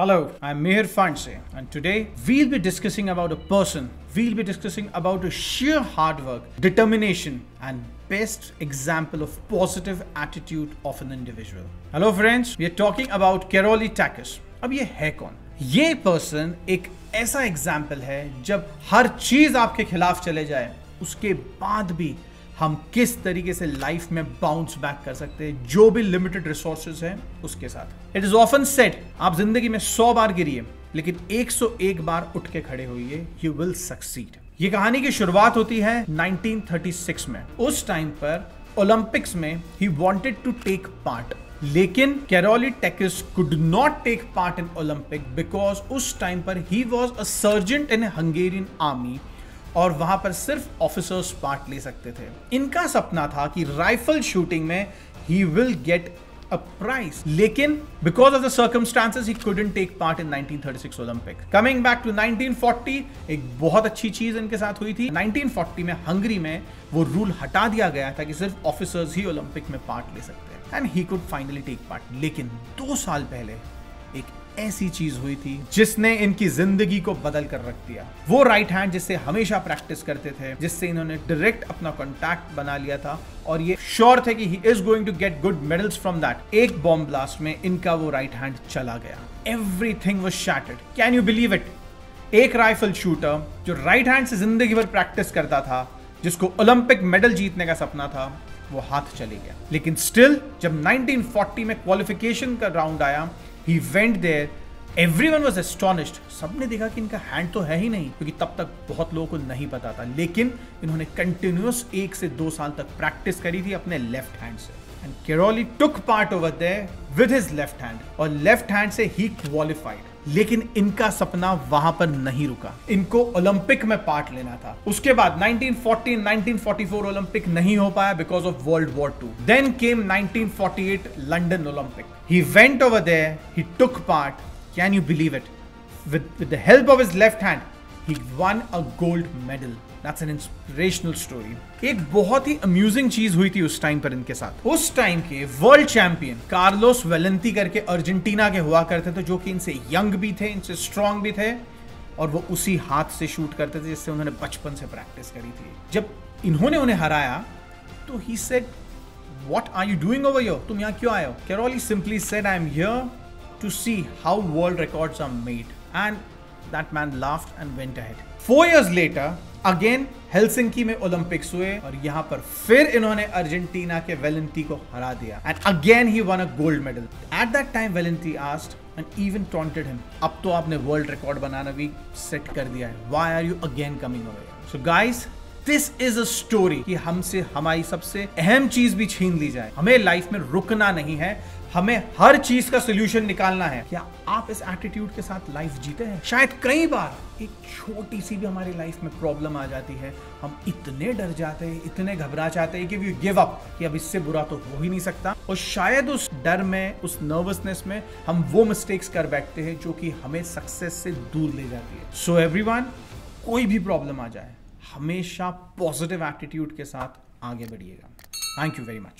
Hello, I'm Mihir Fanse, and today we'll be discussing about a person. We'll be discussing about a sheer hard work, determination, and best example of positive attitude of an individual. Hello friends, we are talking about Keroli Takis. अब ये है कौन? ये person एक ऐसा example है जब हर चीज आपके खिलाफ चले जाए उसके बाद भी हम किस तरीके से लाइफ में बाउंस बैक कर सकते हैं जो भी लिमिटेड रिसोर्सेज हैं उसके साथ। इट इज ऑफन सेड, आप जिंदगी में 100 बार गिरिए लेकिन 101 बार उठ के खड़े होइए, यू विल सक्सीड। ये कहानी की शुरुआत होती है 1936 में। उस टाइम पर ओलंपिक्स में he wanted to take part, लेकिन Karoly Takacs could not take part in Olympic because उस टाइम पर he was a sergeant in Hungarian army और वहां पर सिर्फ ऑफिसर्स पार्ट ले सकते थे। इनका सपना था कि राइफल शूटिंग में he will get a prize, लेकिन because of the circumstances he couldn't take part in 1936 Olympic. Coming back to 1940, एक बहुत अच्छी चीज इनके साथ हुई थी। 1940 में हंगरी में वो रूल हटा दिया गया था कि सिर्फ ऑफिसर्स ही ओलंपिक में पार्ट ले सकते हैं and he could finally take part. लेकिन 2 साल पहले एक ऐसी चीज हुई थी जिसने इनकी जिंदगी को बदल कर रख दिया। वो राइट हैंड जिससे हमेशा प्रैक्टिस करते थे, जिससे इन्होंने डायरेक्ट अपना कॉन्टैक्ट बना लिया था और ये श्योर थे कि he is going to get good medals from that. एक बॉम्ब ब्लास्ट में इनका वो राइट हैंड चला गया। Everything was shattered. Can you believe it? एक राइफल शूटर जो राइट हैंड से जिंदगी भर प्रैक्टिस करता था, जिसको ओलंपिक मेडल जीतने का सपना था, वो हाथ चले गया। लेकिन स्टिल जब 1940 में क्वालिफिकेशन का राउंड आया, he went there, everyone was astonished। सबने देखा कि इनका हैंड तो है ही नहीं, क्योंकि तब तक बहुत लोगों को नहीं पता था। लेकिन इन्होंने कंटिन्यूअस 1 से 2 साल तक प्रैक्टिस करी थी अपने लेफ्ट हैंड से। And Keroli took part over there with his left hand और लेफ्ट हैंड से ही क्वालिफाइड। लेकिन इनका सपना वहां पर नहीं रुका, इनको ओलंपिक में पार्ट लेना था। उसके बाद 1940 1944 ओलंपिक नहीं हो पाया because of world war 2। Then came 1948 London Olympic. He went over there, he took part. Can you believe it? with the help of his left hand he won a gold medal। That's an inspirational story। एक बहुत ही amusing चीज हुई थी उस time पर इनके साथ। उस टाइम के वर्ल्ड चैंपियन कार्लोस वेलेंती करके अर्जेंटीना के हुआ करते थे, जो कि इनसे यंग भी थे, इनसे स्ट्रांग भी थे, और वो उसी हाथ से शूट करते थे जिससे उन्होंने बचपन से प्रैक्टिस करी थी। जब इन्होंने उन्हें हराया तो he said, what are you doing over here? तुम यहाँ क्यों आए हो? Keroli simply said, I am here to see how world records are made। And that man laughed and went ahead। 4 years later again Helsinki में Olympics हुए और यहां पर फिर इन्होंने अर्जेंटीना के वेलेंटी को हरा दिया and again he won a gold medal. At that time Valiente asked and even taunted him, अब तो आपने वर्ल्ड रिकॉर्ड बनाना भी सेट कर दिया है, why are you again coming over? So guys, this is a story कि हमसे हमारी सबसे अहम चीज भी छीन ली जाए। हमें लाइफ में रुकना नहीं है, हमें हर चीज का सोल्यूशन निकालना है। क्या आप इस एटीट्यूड के साथ लाइफ जीते हैं? शायद कई बार एक छोटी सी भी हमारी लाइफ में प्रॉब्लम आ जाती है, हम इतने डर जाते हैं, इतने घबरा जाते हैं कि वी गिव अप, कि अब इससे बुरा तो हो ही नहीं सकता। और शायद उस डर में, उस नर्वसनेस में हम वो मिस्टेक्स कर बैठते हैं जो कि हमें सक्सेस से दूर ले जाती है। सो एवरीवन, कोई भी प्रॉब्लम आ जाए, हमेशा पॉजिटिव एटीट्यूड के साथ आगे बढ़िएगा। Thank you very much.